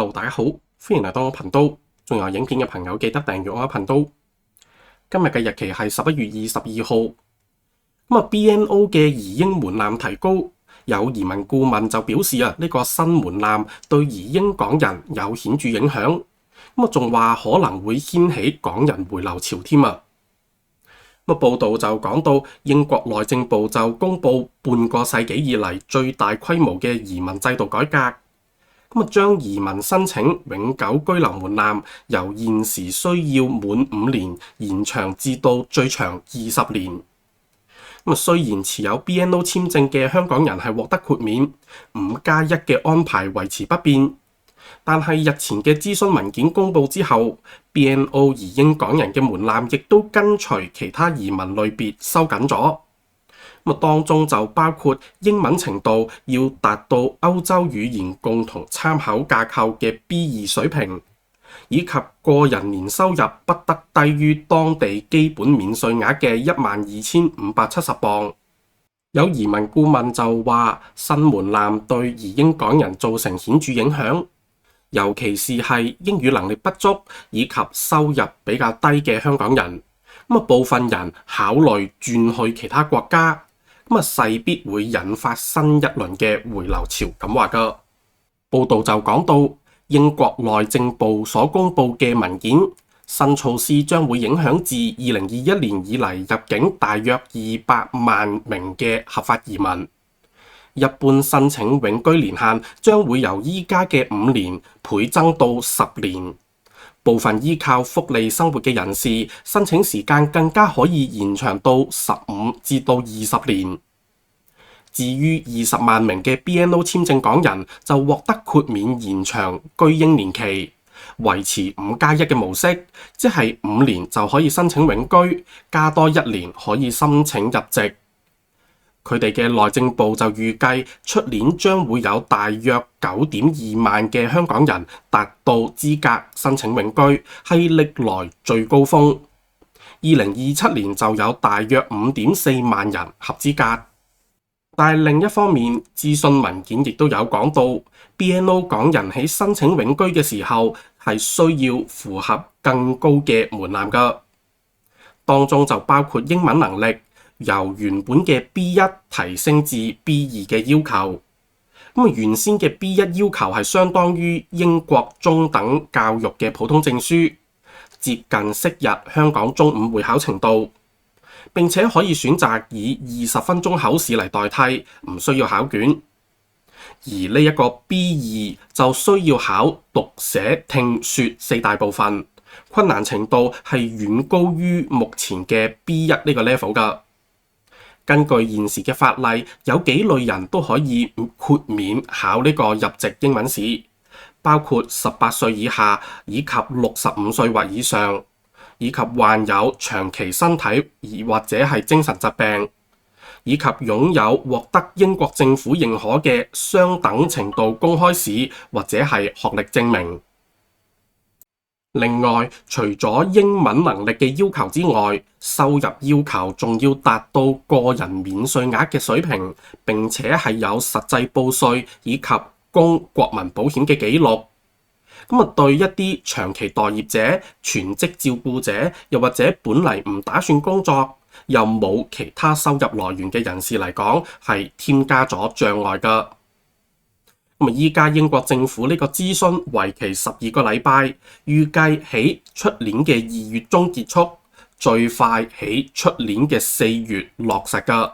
Hello，大家好，歡迎嚟到我頻道。仲有影片嘅朋友記得訂閱我嘅頻道。今日嘅日期係11月22號。BNO 嘅移英門檻提高，有移民顧問就表示呢個新門檻對移英港人有顯著影響。仲話可能會掀起港人回流潮添啊。報道就講到英國內政部就公布半個世紀以嚟最大規模嘅移民制度改革。將移民申請永久居留門檻由現時需要滿5年延長至到最長20年。雖然持有 BNO 簽證嘅香港人係獲得豁免，5+1嘅安排維持不變，但係日前嘅諮詢文件公布之後， BNO 移英港人嘅門檻亦都跟隨其他移民類別收緊咗。當中就包括英文程度要達到歐洲語言共同參考架構嘅 B2 水平，以及個人年收入不得低於當地基本免稅額嘅12,570鎊。有移民顧問就話，新門檻對移英港人造成顯著影響，尤其是係英語能力不足以及收入比較低嘅香港人。部分人考慮轉去其他國家，勢必會引發新一輪嘅回流潮咁話㗎。報道就講到，英國內政部所公布嘅文件，新措施將會影響自2021年以嚟入境大約200萬名嘅合法移民。一般申請永居年限將會由依家嘅5年倍增到10年。部分依靠福利生活嘅人士，申請時間更加可以延長到15至到20年。至於20萬名嘅 BNO 簽證港人就獲得豁免延長居英年期，維持5+1嘅模式，即係5年就可以申請永居，加多1年可以申請入籍。佢哋嘅內政部就預計出年將會有大約9.2萬嘅香港人達到資格申請永居，係歷來最高峰。2027年就有大約5.4萬人合資格。但係另一方面，諮詢文件亦都有講到 BNO 港人喺申請永居嘅時候係需要符合更高嘅門檻㗎，當中就包括英文能力由原本嘅 B1 提升至 B2 嘅要求。原先嘅 B1 要求係相當於英國中等教育嘅普通證書，接近昔日香港中五會考程度，並且可以選擇以20分鐘考試嚟代替，唔需要考卷。而呢一個 B2 就需要考讀寫聽說4大部分，困難程度係遠高於目前嘅 B1 呢個 level 㗎。根據現時嘅法例，有幾類人都可以豁免考呢個入籍英文試，包括18歲以下，以及65歲或以上，以及患有長期身體或者係精神疾病，以及擁有獲得英國政府認可嘅相等程度公開試或者係學歷證明。另外，除咗英文能力嘅要求之外，收入要求仲要達到個人免稅額嘅水平，並且係有實際報稅以及供國民保險嘅記錄。對一啲長期待業者、全職照顧者，又或者本嚟唔打算工作又冇其他收入來源嘅人士嚟講，係添加咗障礙㗎。依家英國政府呢個諮詢為期12個禮拜，預計喺出年嘅2月中結束，最快喺出年嘅4月落實㗎。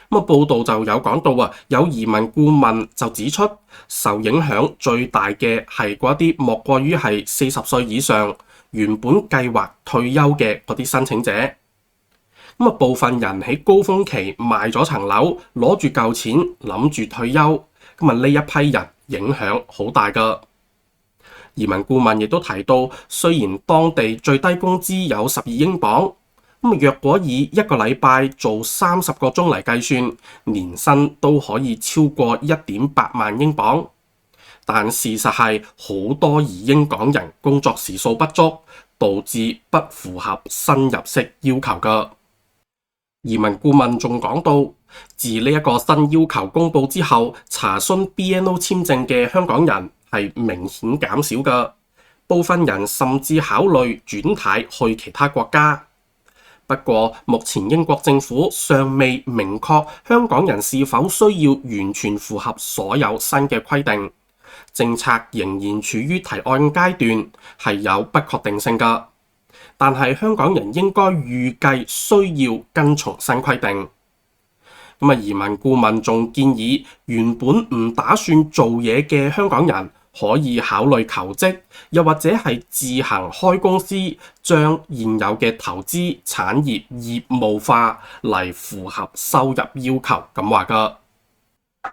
報道就有講到有移民顧問就指出，受影響最大嘅係嗰啲莫過於係40歲以上，原本計劃退休嘅嗰啲申請者。部分人喺高峰期賣咗層樓，攞住舊錢諗住退休。呢一批人影響好大㗎。移民顧問亦都提到，雖然當地最低工資有12英鎊，若果以1個禮拜做30個鐘嚟計算，年薪都可以超過1.8萬英鎊。但事實係好多移英港人工作時數不足，導致不符合新入息要求㗎。移民顧問仲講到，自呢一個新要求公布之後，查詢 BNO 簽證嘅香港人係係明顯減少㗎，部分人甚至考慮轉軚去其他國家。不過，目前英國政府尚未明確香港人是否需要完全符合所有新嘅規定，政策仍然處於提案階段，係有不確定性㗎。但係香港人應該預計需要跟從新規定。移民顧問仲建議，原本唔打算做嘢嘅香港人可以考慮求職，又或者係自行開公司，將現有嘅投資產業業務化嚟符合收入要求咁話㗎。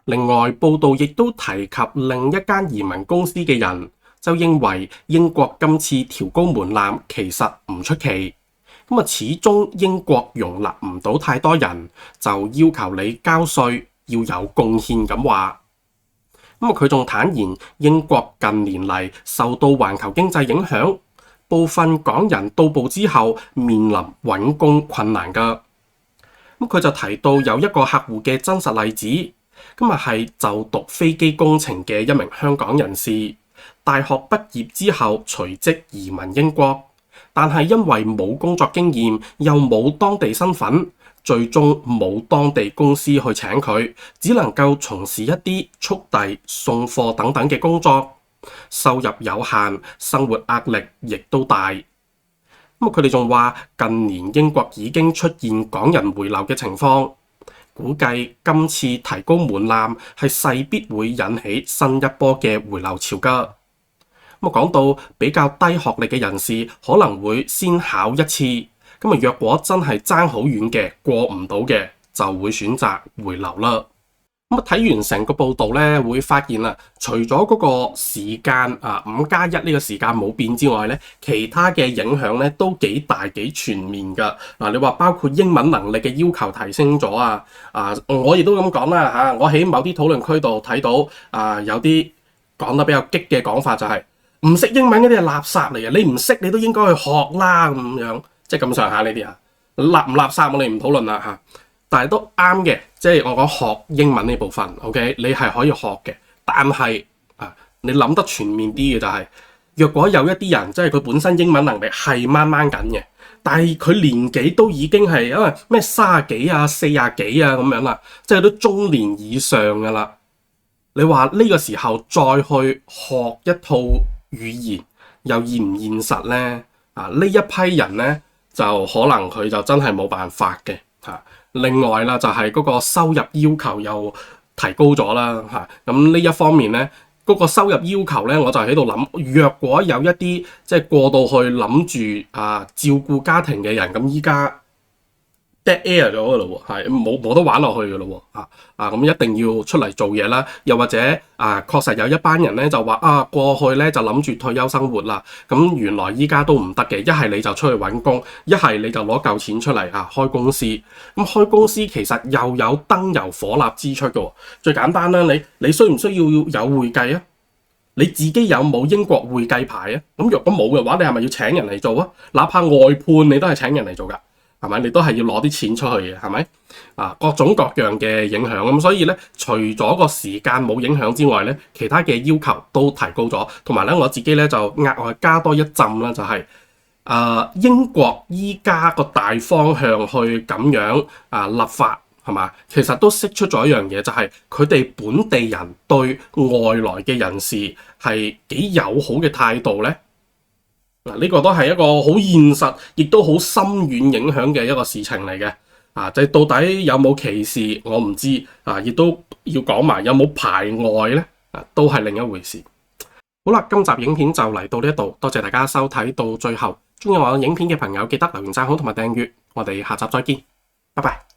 另外，報道亦都提及另一間移民公司嘅人就認為英國今次調高門檻其實唔出奇。始終英國容納唔到太多人，就要求你交稅要有貢獻咁話。佢仲坦言，英國近年嚟受到環球經濟影響，部分港人到埗之後面臨揾工困難㗎。佢就提到有一個客戶嘅真實例子，係就讀飛機工程嘅一名香港人士，大學畢業之後隨即移民英國。但係因為冇工作經驗，又冇當地身份，最終冇當地公司去請佢，只能夠從事一啲速遞、送貨等等嘅工作，收入有限，生活壓力亦都大。佢哋仲話近年英國已經出現港人回流嘅情況，估計今次提高門檻係勢必會引起新一波嘅回流潮㗎。講到比較低學歷嘅人士可能會先考一次，若果真係爭好遠嘅過唔到嘅，就會選擇回流啦。睇完成個報道咧，會發現啦，除咗嗰個時間5+1呢個時間冇變之外咧，其他嘅影響咧都幾大幾全面㗎。你話包括英文能力嘅要求提升咗我亦都咁講啦，我喺某啲討論區度睇到有啲講得比較激嘅講法就係唔識英文嗰啲係垃圾嚟嘅，你唔識你都應該去學啦咁樣，即係咁上下呢啲垃唔垃圾我哋唔討論啦但係都啱嘅，即係我講學英文呢部分 ，OK， 你係可以學嘅，但係你諗得全面啲嘅就係，若果有一啲人即係佢本身英文能力係掹掹緊嘅，但係佢年紀都已經係因為咩30幾40幾咁樣啦，即係都中年以上㗎啦，你話呢個時候再去學一套語言又現唔現實呢？呢一批人呢，就可能佢就真係冇辦法嘅。另外啦，就係嗰個收入要求又提高咗啦。咁呢一方面呢，嗰個收入要求呢，我就喺度諗，若果有一啲即係過到去諗住照顧家庭嘅人，咁依家dead air 咗噶咯喎，係冇得玩落去噶咯喎，咁一定要出嚟做嘢啦。又或者確實有一班人咧就話過去咧就諗住退休生活啦，咁原來依家都唔得嘅。一係你就出去揾工，一係你就攞嚿錢出嚟開公司。咁開公司其實又有燈油火蠟支出嘅喎。最簡單啦，你需唔需要有會計啊？你自己有冇英國會計牌啊？咁若果冇嘅話，你係咪要請人嚟做啊？哪怕外判你都係請人嚟做㗎。係咪？你都係要攞啲錢出去嘅，係咪？各種各樣嘅影響咁，所以咧，除咗個時間冇影響之外咧，其他嘅要求都提高咗。同埋咧，我自己咧就額外加多一浸啦，就係英國依家個大方向去咁樣立法，係嘛？其實都釋出咗一樣嘢，就係佢哋本地人對外來嘅人士係幾友好嘅態度咧。呢個都係一個好現實，亦都好深遠影響嘅一個事情嚟嘅。即係到底有冇歧視，我唔知。亦都要講埋有冇排外呢？都係另一回事。好啦，今集影片就嚟到呢一度，多謝大家收睇到最後。中意我影片嘅朋友記得留言讚好同埋訂閱。我哋下集再見，拜拜。